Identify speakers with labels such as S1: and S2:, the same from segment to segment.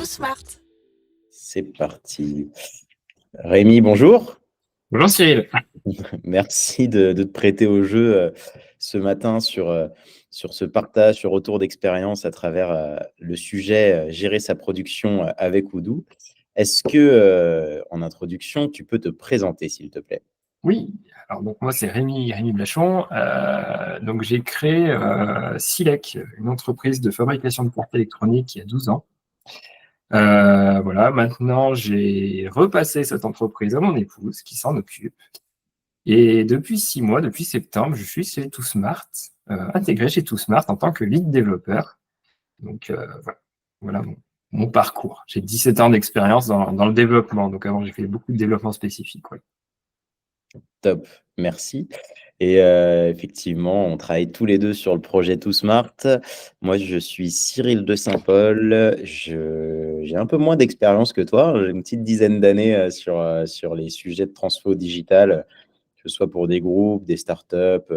S1: tout smart.
S2: C'est parti. Rémi, bonjour.
S3: Bonjour Cyril.
S2: Merci de te prêter au jeu ce matin sur ce partage, ce retour d'expérience à travers le sujet gérer sa production avec Odoo. Est-ce que, en introduction, tu peux te présenter, s'il te plaît?
S3: Oui, alors donc moi c'est Rémi Blachon. Donc j'ai créé Silec, une entreprise de fabrication de cartes électroniques il y a 12 ans. Voilà, maintenant j'ai repassé cette entreprise à mon épouse qui s'en occupe. Et depuis 6 mois, depuis septembre, je suis chez TooSmart, intégré chez TooSmart en tant que lead développeur. Donc voilà mon parcours. J'ai 17 ans d'expérience dans le développement. Donc avant j'ai fait beaucoup de développement spécifique. Ouais.
S2: Top, merci. Et effectivement, on travaille tous les deux sur le projet TooSmart. Moi, je suis Cyril de Saint-Paul. J'ai un peu moins d'expérience que toi. J'ai une petite dizaine d'années sur les sujets de transfo digital, que ce soit pour des groupes, des startups,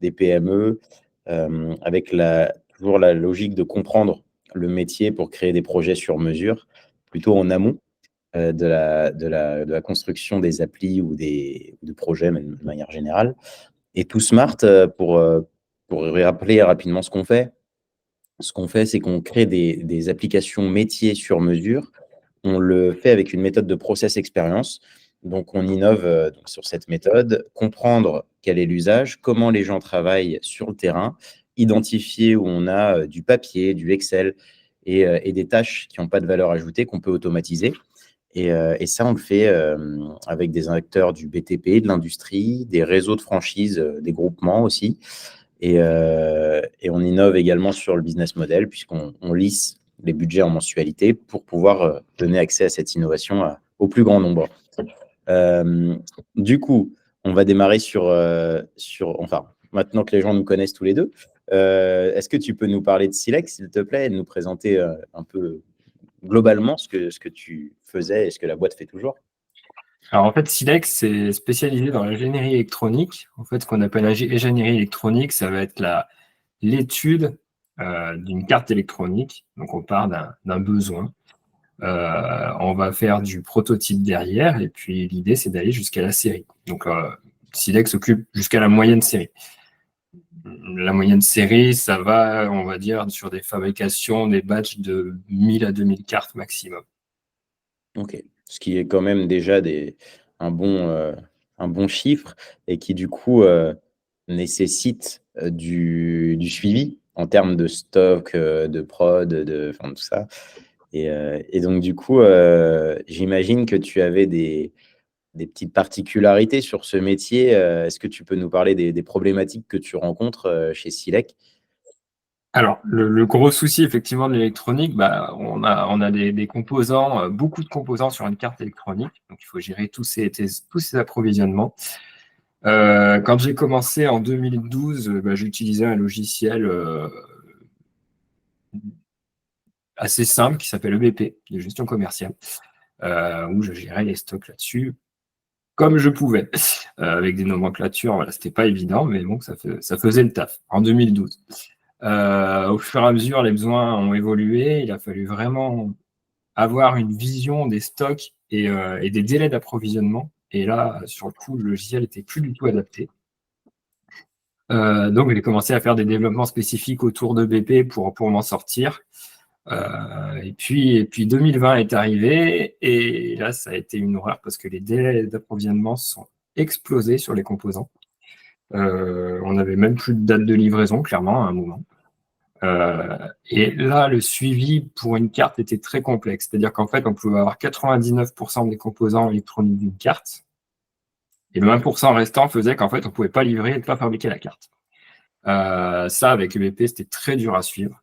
S2: des PME, avec toujours la logique de comprendre le métier pour créer des projets sur mesure, plutôt en amont de la construction des applis ou de projets, même de manière générale. Et TooSmart, pour rappeler rapidement ce qu'on fait, c'est qu'on crée des applications métiers sur mesure. On le fait avec une méthode de process expérience. Donc, on innove donc sur cette méthode, comprendre quel est l'usage, comment les gens travaillent sur le terrain, identifier où on a du papier, du Excel et des tâches qui n'ont pas de valeur ajoutée qu'on peut automatiser. Et ça, on le fait avec des acteurs du BTP, de l'industrie, des réseaux de franchise, des groupements aussi. Et on innove également sur le business model, puisqu'on lisse les budgets en mensualité pour pouvoir donner accès à cette innovation au plus grand nombre. Du coup, on va démarrer enfin, maintenant que les gens nous connaissent tous les deux, est-ce que tu peux nous parler de Silec, s'il te plaît, et nous présenter un peu globalement ce que tu faisais et ce que la boîte fait toujours?
S3: Alors en fait, Silex, c'est spécialisé dans l'ingénierie électronique. En fait, ce qu'on appelle l'ingénierie électronique, ça va être l'étude d'une carte électronique. Donc on part d'un besoin. On va faire du prototype derrière, et puis l'idée, c'est d'aller jusqu'à la série. Donc Silex s'occupe jusqu'à la moyenne série. La moyenne série, ça va, on va dire, sur des fabrications, des batchs de 1000 à 2000 cartes maximum.
S2: Ok, ce qui est quand même déjà un bon chiffre et qui du coup nécessite du suivi en termes de stock, de prod, enfin, tout ça. Et donc du coup, j'imagine que tu avais des petites particularités sur ce métier. Est-ce que tu peux nous parler des problématiques que tu rencontres chez Silec?
S3: Alors, le gros souci, effectivement, de l'électronique, on a des composants, beaucoup de composants sur une carte électronique. Donc, il faut gérer tous ces approvisionnements. Quand j'ai commencé en 2012, j'utilisais un logiciel assez simple qui s'appelle EBP, de gestion commerciale, où je gérais les stocks là-dessus comme je pouvais. Avec des nomenclatures, voilà, c'était pas évident, mais bon, ça faisait le taf en 2012. Au fur et à mesure, les besoins ont évolué. Il a fallu vraiment avoir une vision des stocks et des délais d'approvisionnement. Et là, sur le coup, le logiciel n'était plus du tout adapté. Donc, j'ai commencé à faire des développements spécifiques autour de BP pour m'en sortir. Et puis 2020 est arrivé et là, ça a été une horreur parce que les délais d'approvisionnement sont explosés sur les composants. On n'avait même plus de date de livraison, clairement, à un moment. Et là, le suivi pour une carte était très complexe. C'est-à-dire qu'en fait, on pouvait avoir 99% des composants électroniques d'une carte. Et le 1% restant faisait qu'en fait, on ne pouvait pas livrer et ne pas fabriquer la carte. Ça, avec EBP, c'était très dur à suivre.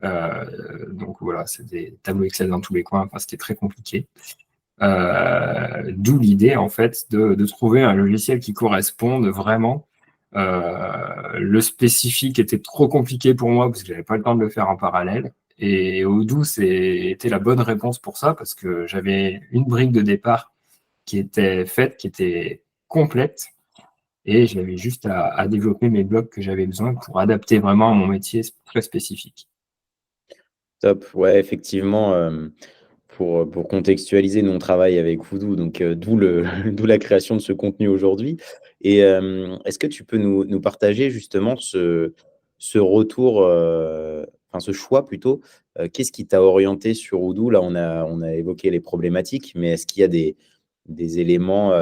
S3: Donc voilà, c'est des tableaux Excel dans tous les coins. Enfin, c'était très compliqué. D'où l'idée, en fait, de trouver un logiciel qui corresponde vraiment. Le spécifique était trop compliqué pour moi parce que j'avais pas le temps de le faire en parallèle. Et Odoo était la bonne réponse pour ça parce que j'avais une brique de départ qui était faite, qui était complète. Et j'avais juste à développer mes blocs que j'avais besoin pour adapter vraiment à mon métier très spécifique.
S2: Top. Ouais, effectivement, pour contextualiser, nous, on travaille avec Voodoo, donc d'où le d'où la création de ce contenu aujourd'hui. Et est-ce que tu peux nous partager justement ce retour, enfin ce choix plutôt, qu'est-ce qui t'a orienté sur Voodoo? Là, on a évoqué les problématiques, mais est-ce qu'il y a des éléments,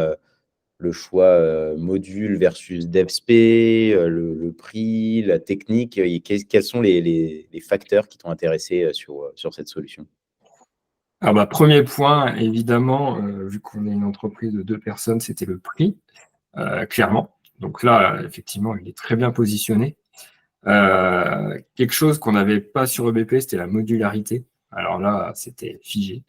S2: le choix, module versus DevSpé, le prix, la technique, et quels sont les facteurs qui t'ont intéressé, sur cette solution?
S3: Ah bah, premier point, évidemment, vu qu'on est une entreprise de 2 personnes, c'était le prix, clairement. Donc là, effectivement, il est très bien positionné. Quelque chose qu'on n'avait pas sur EBP, c'était la modularité. Alors là, c'était figé.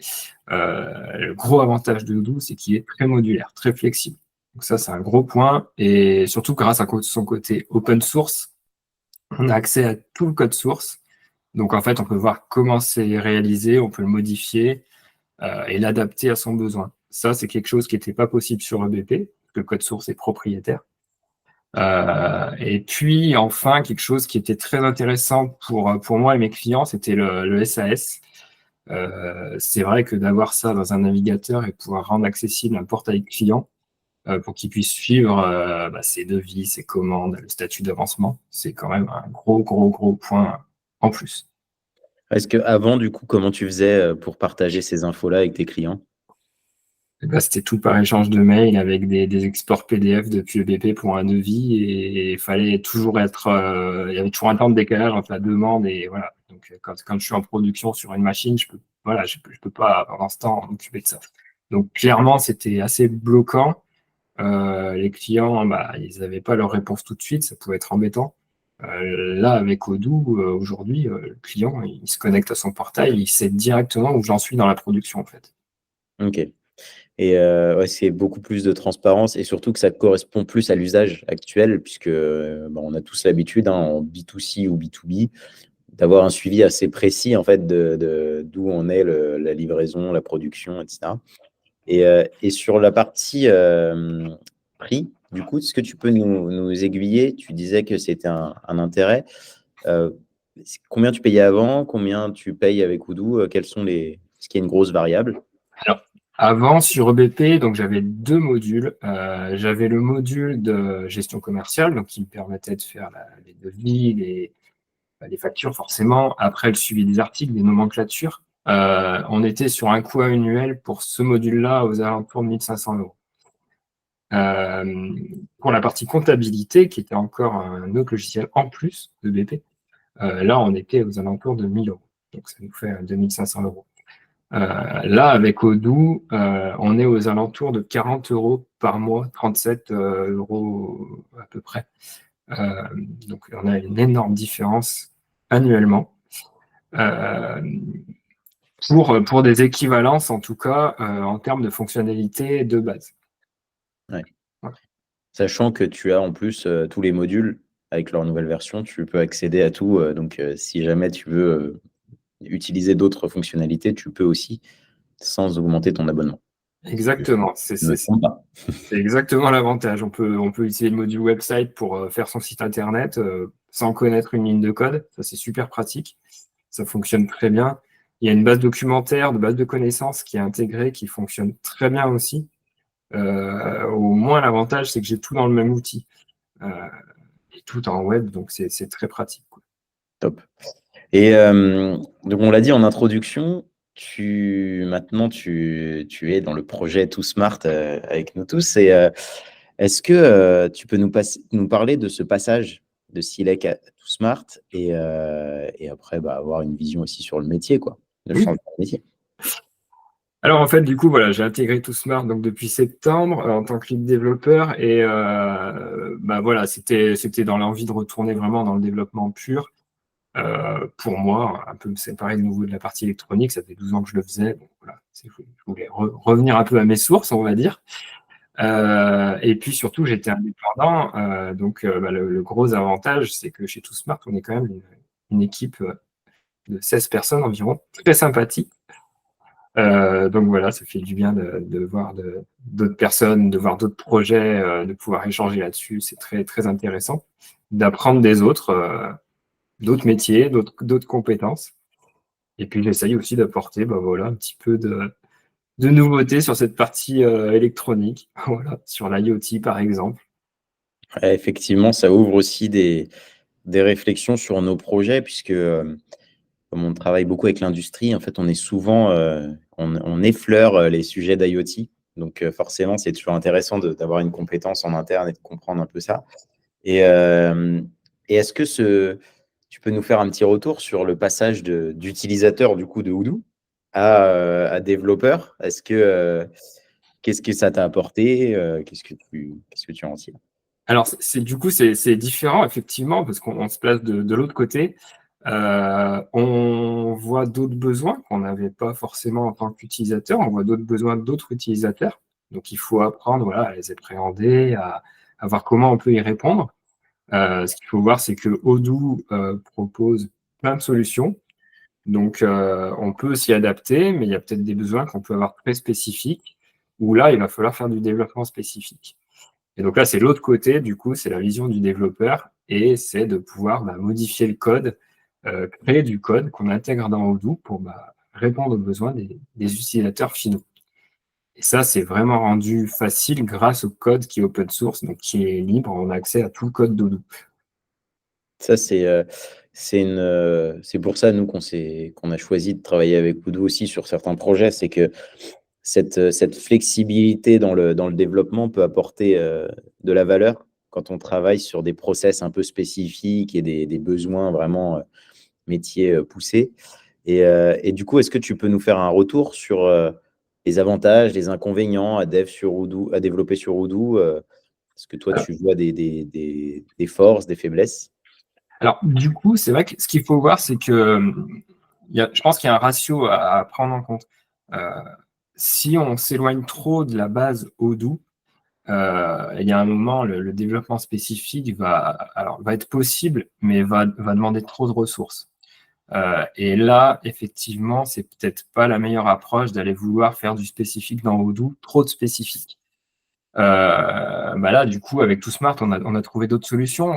S3: Le gros avantage de Odoo, c'est qu'il est très modulaire, très flexible. Donc ça, c'est un gros point. Et surtout, grâce à son côté open source, on a accès à tout le code source. Donc en fait, on peut voir comment c'est réalisé, on peut le modifier et l'adapter à son besoin. Ça, c'est quelque chose qui n'était pas possible sur EBP, parce que le code source est propriétaire. Et puis, enfin, quelque chose qui était très intéressant pour moi et mes clients, c'était le SAS. C'est vrai que d'avoir ça dans un navigateur et pouvoir rendre accessible un portail client pour qu'il puisse suivre ses devis, ses commandes, le statut d'avancement, c'est quand même un gros point en plus.
S2: Est-ce qu'avant, du coup, comment tu faisais, pour partager ces infos-là avec tes clients?
S3: Et bah, c'était tout par échange de mails avec des exports PDF depuis EBP pour un devis et il fallait toujours être, il y avait toujours un temps de décalage entre la demande et voilà. Donc quand je suis en production sur une machine, je peux pas pendant ce temps m'occuper de ça. Donc clairement, c'était assez bloquant. Les clients, bah, ils n'avaient pas leur réponse tout de suite, ça pouvait être embêtant. Là, avec Odoo, aujourd'hui, le client, il se connecte à son portail, il sait directement où j'en suis dans la production en fait.
S2: OK. Et ouais, c'est beaucoup plus de transparence et surtout que ça correspond plus à l'usage actuel puisque, bah, on a tous l'habitude, hein, en B2C ou B2B, d'avoir un suivi assez précis, en fait, de d'où en est la livraison, la production, et cetera. Et sur la partie, prix, du coup, est-ce que tu peux nous aiguiller? Tu disais que c'était un intérêt. Combien tu payais avant? Combien tu payes avec Odoo? Quels sont les Est-ce qu'il y a une grosse variable?
S3: Alors, avant, sur EBP, donc j'avais deux modules. J'avais le module de gestion commerciale, donc qui me permettait de faire les devis, les factures forcément. Après, le suivi des articles, des nomenclatures. On était sur un coût annuel pour ce module-là aux alentours de 1500 euros. Pour la partie comptabilité, qui était encore un autre logiciel en plus de BP, là, on était aux alentours de 1000 euros. Donc, ça nous fait 2500 euros. Là, avec Odoo, on est aux alentours de 40 euros par mois, 37 euros à peu près. Donc, on a une énorme différence annuellement. Pour des équivalences, en tout cas, en termes de fonctionnalités de base.
S2: Ouais.
S3: Voilà.
S2: Sachant que tu as en plus, tous les modules avec leur nouvelle version, tu peux accéder à tout, donc si jamais tu veux, utiliser d'autres fonctionnalités, tu peux aussi, sans augmenter ton abonnement. Je
S3: Exactement,
S2: ne me trompe pas.
S3: c'est exactement l'avantage. On peut utiliser le module website pour faire son site internet sans connaître une ligne de code. Ça, c'est super pratique. Ça fonctionne très bien. Il y a une base documentaire, de base de connaissances qui est intégrée, qui fonctionne très bien aussi. Au moins, l'avantage, c'est que j'ai tout dans le même outil. Euh, et tout en web, donc c'est très pratique, quoi.
S2: Top. Et donc on l'a dit en introduction, maintenant tu es dans le projet Too Smart, avec nous tous. Et est-ce que, tu peux nous parler de ce passage de Silek à Too Smart et après, bah, avoir une vision aussi sur le métier, quoi, le
S3: Oui.
S2: changement de métier?
S3: Alors en fait, du coup, voilà, j'ai intégré ToSmart donc depuis septembre en tant que lead développeur et bah voilà, c'était dans l'envie de retourner vraiment dans le développement pur. Pour moi, un peu me séparer de nouveau de la partie électronique, ça fait 12 ans que je le faisais, donc voilà, je voulais revenir un peu à mes sources, on va dire. Et puis surtout, j'étais indépendant, donc bah, le gros avantage, c'est que chez ToSmart, on est quand même une équipe de 16 personnes environ, très sympathique. Donc voilà, ça fait du bien de voir d'autres personnes, de voir d'autres projets, de pouvoir échanger là-dessus. C'est très intéressant d'apprendre des autres, d'autres métiers, d'autres compétences. Et puis j'essaye aussi d'apporter voilà, un petit peu de nouveauté sur cette partie électronique, voilà, sur l'IoT par exemple.
S2: Ouais, effectivement, ça ouvre aussi des réflexions sur nos projets puisque, comme on travaille beaucoup avec l'industrie, en fait, on est souvent, on effleure, les sujets d'IoT. Donc, forcément, c'est toujours intéressant d'avoir une compétence en interne et de comprendre un peu ça. Et hem et est-ce que tu peux nous faire un petit retour sur le passage d'utilisateur, du coup, de Odoo à développeur? Qu'est-ce que ça t'a apporté? Qu'est-ce que tu en tires?
S3: Alors, du coup, c'est différent, effectivement, parce qu'on se place de l'autre côté. On voit d'autres besoins qu'on n'avait pas forcément en tant qu'utilisateur. On voit d'autres besoins d'autres utilisateurs. Donc, il faut apprendre voilà, à les appréhender, à voir comment on peut y répondre. Ce qu'il faut voir, c'est que Odoo propose plein de solutions. Donc, on peut s'y adapter, mais il y a peut-être des besoins qu'on peut avoir très spécifiques, où là, il va falloir faire du développement spécifique. Et donc là, c'est l'autre côté, du coup, c'est la vision du développeur, et c'est de pouvoir modifier le code, créer du code qu'on intègre dans Odoo pour répondre aux besoins des utilisateurs finaux. Et ça, c'est vraiment rendu facile grâce au code qui est open source, donc qui est libre, on a accès à tout le code d'Odoo.
S2: Ça, c'est pour ça, nous, qu'on a choisi de travailler avec Odoo aussi sur certains projets. C'est que cette flexibilité dans le développement peut apporter, de la valeur quand on travaille sur des process un peu spécifiques et des besoins vraiment, métiers, poussés. Et du coup, est-ce que tu peux nous faire un retour sur, les avantages, les inconvénients à développer sur Odoo? Est-ce que toi, tu vois des forces, des faiblesses?
S3: Alors, du coup, c'est vrai que ce qu'il faut voir, c'est que je pense qu'il y a un ratio à prendre en compte. Euh, Si on s'éloigne trop de la base Odoo, il y a un moment, le développement spécifique va être possible, mais va demander trop de ressources. Et là, effectivement, c'est peut-être pas la meilleure approche d'aller vouloir faire du spécifique dans Odoo, trop de spécifique. Là, du coup, avec ToSmart, on a trouvé d'autres solutions.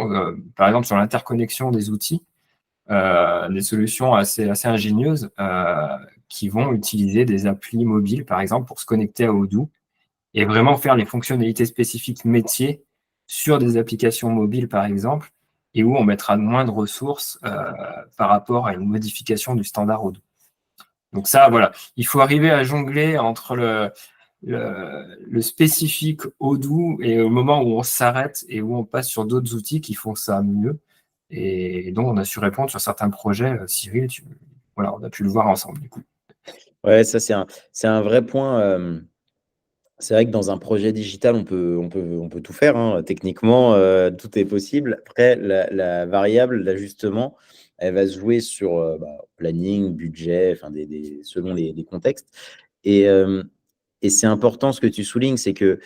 S3: Par exemple, sur l'interconnexion des outils, des solutions assez ingénieuses qui vont utiliser des applis mobiles, par exemple, pour se connecter à Odoo et vraiment faire les fonctionnalités spécifiques métiers sur des applications mobiles, par exemple, et où on mettra moins de ressources par rapport à une modification du standard Odoo. Donc ça, voilà, il faut arriver à jongler entre le spécifique Odoo et au moment où on s'arrête et où on passe sur d'autres outils qui font ça mieux. Et donc, on a su répondre sur certains projets. Cyril, voilà, on a pu le voir ensemble, du coup.
S2: Ouais, ça, c'est un vrai point. C'est vrai que dans un projet digital, on peut tout faire, hein. Techniquement, tout est possible. Après, la variable d'ajustement, elle va se jouer sur, planning, budget, enfin selon les contextes. Et hem et c'est important ce que tu soulignes, c'est que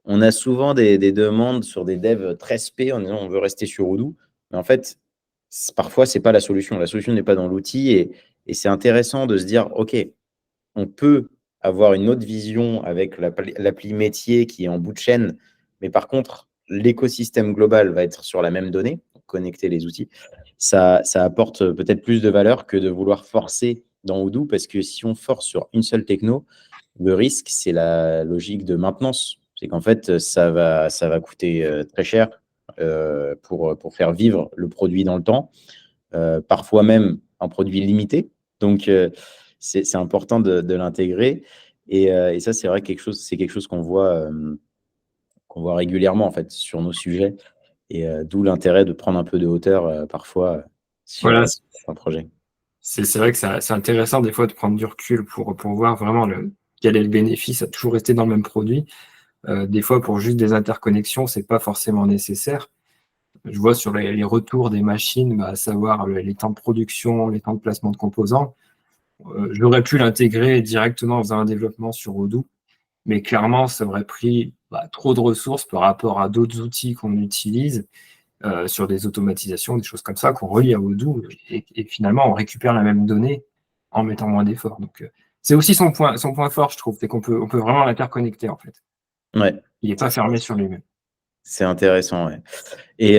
S2: on a souvent des demandes sur des devs très spé en disant: «On veut rester sur Odoo». Mais en fait, parfois, c'est pas la solution. La solution n'est pas dans l'outil et c'est intéressant de se dire: «OK, on peut avoir une autre vision avec l'appli métier qui est en bout de chaîne, mais par contre, l'écosystème global va être sur la même donnée, connecter les outils. Ça apporte peut-être plus de valeur que de vouloir forcer dans Odoo, parce que si on force sur une seule techno, le risque, c'est la logique de maintenance. C'est qu'en fait, ça va coûter très cher pour faire vivre le produit dans le temps, parfois même un produit limité. Donc, c'est important de l'intégrer. Et ça, c'est vrai c'est quelque chose qu'on voit régulièrement en fait sur nos sujets. Et d'où l'intérêt de prendre un peu de hauteur parfois
S3: Voilà,
S2: sur un projet.
S3: c'est vrai que c'est intéressant des fois de prendre du recul pour voir vraiment quel est le bénéfice à toujours rester dans le même produit. Des fois, pour juste des interconnexions, c'est pas forcément nécessaire. Je vois sur les retours des machines, à savoir les temps de production, les temps de placement de composants, j'aurais pu l'intégrer directement en faisant un développement sur Odoo, mais clairement, ça aurait pris trop de ressources par rapport à d'autres outils qu'on utilise sur des automatisations, des choses comme ça, qu'on relie à Odoo, et finalement, on récupère la même donnée en mettant moins d'efforts. Donc, c'est aussi son point fort, je trouve, c'est qu'on peut vraiment l'interconnecter, en fait.
S2: Ouais,
S3: Il n'est
S2: ça,
S3: pas fermé sur lui-même.
S2: c'est intéressant, ouais. Et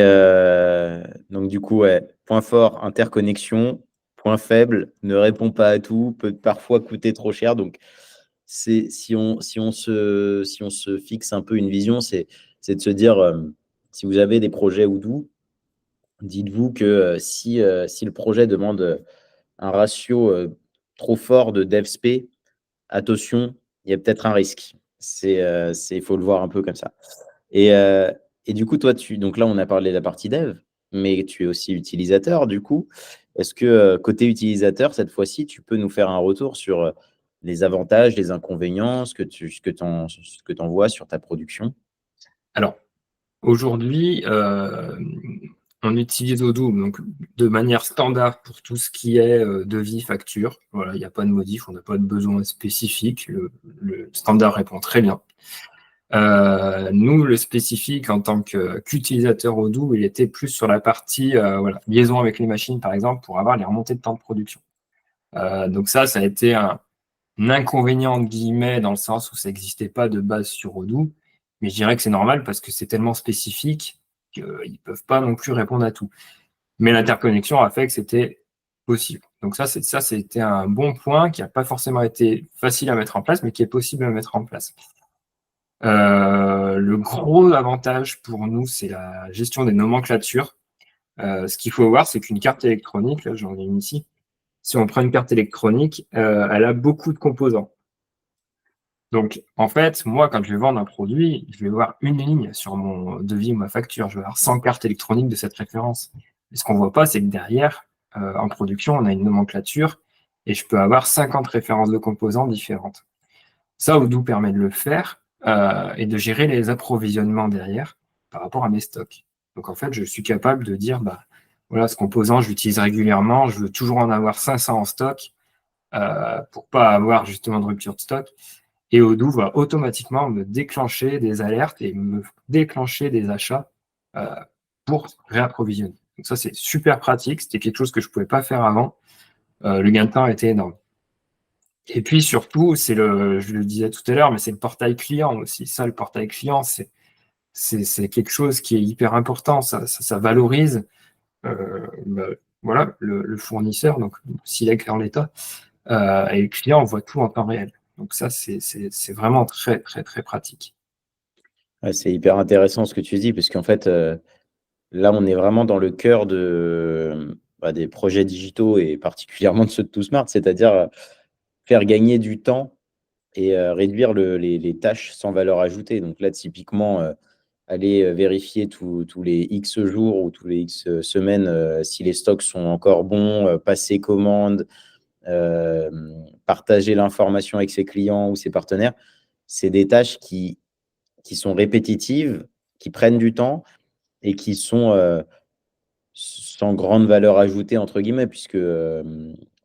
S2: donc du coup, ouais, point fort, interconnexion. point faible, ne répond pas à tout, peut parfois coûter trop cher. Donc, si on se fixe un peu une vision, c'est de se dire, si vous avez des projets Odoo, dites-vous que si le projet demande un ratio trop fort de DevSP, attention, il y a peut-être un risque. Il faut le voir un peu comme ça. Et, euh, et du coup, toi, donc là, on a parlé de la partie dev, mais tu es aussi utilisateur, du coup. Est-ce que côté utilisateur, cette fois-ci, tu peux nous faire un retour sur les avantages, les inconvénients, ce que tu en vois sur ta production?
S3: Alors, aujourd'hui, on utilise Odoo donc, de manière standard pour tout ce qui est devis, facture. Voilà, il n'y a pas de modif, on n'a pas de besoin spécifique. Le standard répond très bien. Nous, le spécifique en tant qu'utilisateur Odoo, il était plus sur la partie liaison avec les machines, par exemple, pour avoir les remontées de temps de production. Donc ça a été un inconvénient, de guillemets, dans le sens où ça n'existait pas de base sur Odoo. Mais je dirais que c'est normal parce que c'est tellement spécifique qu'ils ne peuvent pas non plus répondre à tout. Mais l'interconnexion a fait que c'était possible. Donc c'était un bon point qui n'a pas forcément été facile à mettre en place, mais qui est possible à mettre en place. Le gros avantage pour nous, c'est la gestion des nomenclatures. Ce qu'il faut voir, c'est qu'une carte électronique, là j'en ai une ici, si on prend une carte électronique, elle a beaucoup de composants. Donc, en fait, moi, quand je vais vendre un produit, je vais voir une ligne sur mon devis ou ma facture. Je vais avoir 100 cartes électroniques de cette référence. Et ce qu'on ne voit pas, c'est que derrière, en production, on a une nomenclature et je peux avoir 50 références de composants différentes. Ça, Odoo permet de le faire et de gérer les approvisionnements derrière par rapport à mes stocks. Donc, en fait, je suis capable de dire, bah, voilà, ce composant, je l'utilise régulièrement, je veux toujours en avoir 500 en stock pour pas avoir justement de rupture de stock. Et Odoo va automatiquement me déclencher des alertes et me déclencher des achats pour réapprovisionner. Donc ça, c'est super pratique. C'était quelque chose que je ne pouvais pas faire avant. Le gain de temps était énorme. Et puis surtout, je le disais tout à l'heure, mais c'est le portail client aussi. Ça, le portail client, c'est quelque chose qui est hyper important. Ça valorise voilà, le fournisseur, donc s'il est en l'état, et le client, on voit tout en temps réel. Donc ça, c'est vraiment très, très, très pratique.
S2: Ouais, c'est hyper intéressant ce que tu dis, parce qu'en fait, là, on est vraiment dans le cœur des projets digitaux et particulièrement de ceux de ToSmart, c'est-à-dire faire gagner du temps et réduire les tâches sans valeur ajoutée. Donc là, typiquement, aller vérifier tous les X jours ou tous les X semaines si les stocks sont encore bons, passer commande, euh, partager l'information avec ses clients ou ses partenaires. C'est des tâches qui sont répétitives, qui prennent du temps et qui sont sans grande valeur ajoutée, entre guillemets, puisque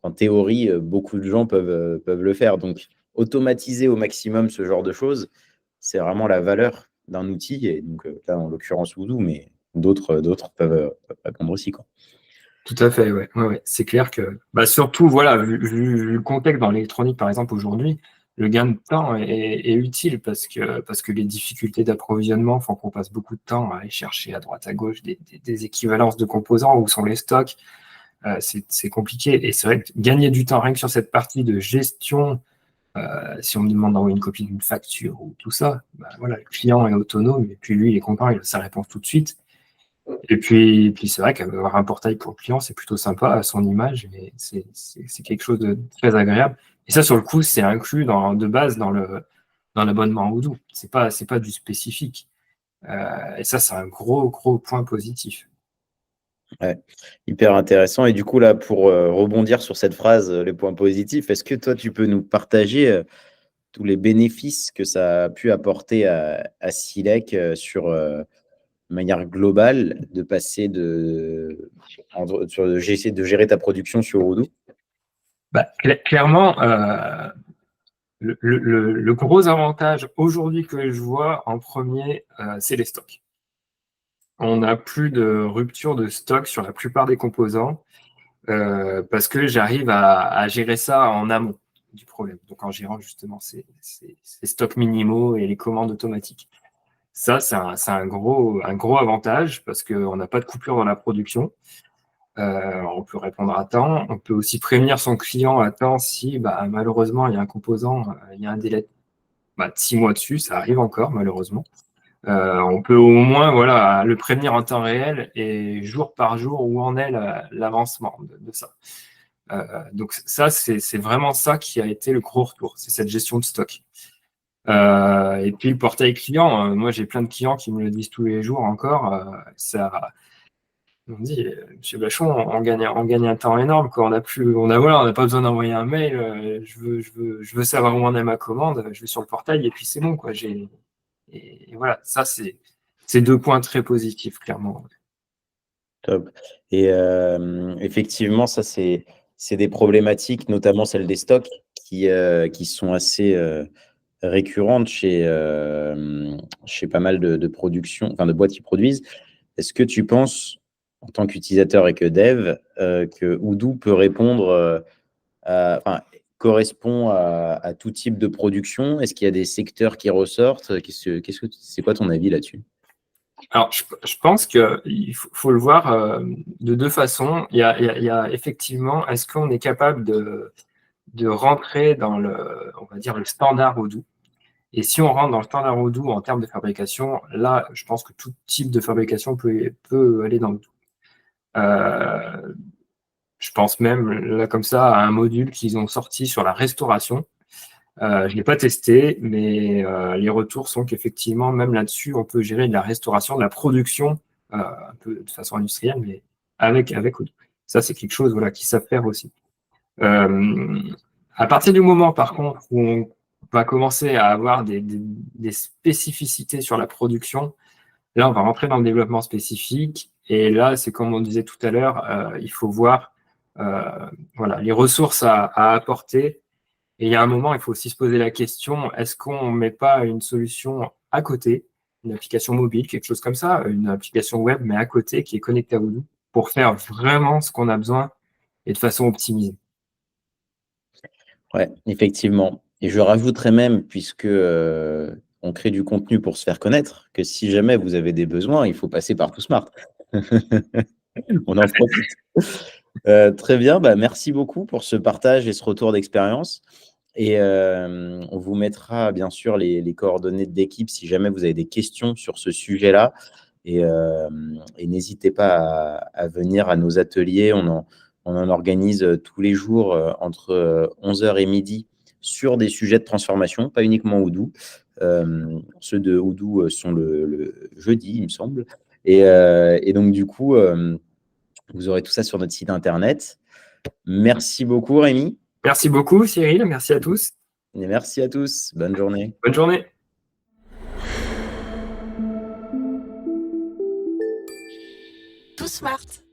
S2: en théorie, beaucoup de gens peuvent le faire. Donc, automatiser au maximum ce genre de choses, c'est vraiment la valeur d'un outil. Et donc, là, en l'occurrence, Odoo, mais d'autres peuvent répondre aussi, quoi.
S3: Tout à fait, ouais. Ouais, ouais. C'est clair que, bah, surtout, voilà, vu le contexte dans l'électronique, par exemple, aujourd'hui, le gain de temps est utile parce que les difficultés d'approvisionnement font qu'on passe beaucoup de temps à aller chercher à droite, à gauche des équivalences de composants, où sont les stocks. C'est compliqué. Et c'est vrai que gagner du temps rien que sur cette partie de gestion, si on me demande d'envoyer une copie d'une facture ou tout ça, bah, voilà, le client est autonome et puis lui, il est content, il a sa réponse tout de suite. Et puis c'est vrai qu'avoir un portail pour le client, c'est plutôt sympa à son image, et c'est quelque chose de très agréable. Et ça, sur le coup, c'est inclus de base dans l'abonnement Odoo. C'est pas du spécifique. Et ça, c'est un gros, gros point positif.
S2: Ouais, hyper intéressant. Et du coup, là, pour rebondir sur cette phrase, les points positifs, est-ce que toi, tu peux nous partager tous les bénéfices que ça a pu apporter à Silek de manière globale, de passer j'essaie de gérer ta production sur Odoo?
S3: Bah, clairement, le gros avantage aujourd'hui que je vois en premier, c'est les stocks. On n'a plus de rupture de stock sur la plupart des composants. Parce que j'arrive à gérer ça en amont du problème, donc en gérant justement ces stocks minimaux et les commandes automatiques. Ça, c'est un gros avantage parce qu'on n'a pas de coupure dans la production. On peut répondre à temps. On peut aussi prévenir son client à temps si malheureusement il y a un composant, il y a un délai de 6 mois dessus, ça arrive encore malheureusement. On peut au moins le prévenir en temps réel et jour par jour où en est l'avancement de ça. Donc ça, c'est vraiment ça qui a été le gros retour, c'est cette gestion de stock. Et puis le portail client, moi j'ai plein de clients qui me le disent tous les jours encore. On dit, Monsieur Bachon, on gagne un temps énorme, quoi. On n'a pas besoin d'envoyer un mail. Je veux savoir où en est ma commande. Je vais sur le portail et puis c'est bon, quoi. Et voilà, ça c'est 2 points très positifs, clairement.
S2: Top. Et effectivement, ça, c'est des problématiques, notamment celles des stocks, qui sont assez récurrentes chez pas mal de productions, enfin de boîtes qui produisent. Est-ce que tu penses, en tant qu'utilisateur et que dev, que Odoo peut répondre, enfin, correspond à tout type de production? Est-ce qu'il y a des secteurs qui ressortent? C'est quoi ton avis là-dessus?
S3: Alors, je pense qu'il faut le voir de 2 façons. Il y a effectivement, est-ce qu'on est capable de rentrer dans on va dire, le standard Odoo? Et si on rentre dans le standard Odoo en termes de fabrication, là, je pense que tout type de fabrication peut aller dans Odoo. Je pense même, là, comme ça, à un module qu'ils ont sorti sur la restauration. Je ne l'ai pas testé, mais les retours sont qu'effectivement, même là-dessus, on peut gérer de la restauration, de la production, un peu de façon industrielle, mais avec Odoo. Ça, c'est quelque chose qui savent faire aussi. À partir du moment, par contre, où on va commencer à avoir des spécificités sur la production, là, on va rentrer dans le développement spécifique. Et là, c'est comme on disait tout à l'heure, il faut voir les ressources à apporter. Et il y a un moment, il faut aussi se poser la question, est-ce qu'on ne met pas une solution à côté, une application mobile, quelque chose comme ça, une application web, mais à côté, qui est connectée à Odoo, pour faire vraiment ce qu'on a besoin et de façon optimisée.
S2: Ouais, effectivement. Et je rajouterais même, puisque on crée du contenu pour se faire connaître, que si jamais vous avez des besoins, il faut passer par ToSmart. On en profite. Très bien, merci beaucoup pour ce partage et ce retour d'expérience. Et on vous mettra bien sûr les coordonnées d'équipe si jamais vous avez des questions sur ce sujet-là. Et n'hésitez pas à venir à nos ateliers. On en organise tous les jours entre 11h et midi sur des sujets de transformation, pas uniquement Odoo. Ceux de Odoo sont le jeudi, il me semble. Et donc, du coup, vous aurez tout ça sur notre site internet. Merci beaucoup, Rémi.
S3: Merci beaucoup, Cyril. Merci à tous.
S2: Et merci à tous. Bonne journée.
S3: Bonne journée.
S1: ToSmart.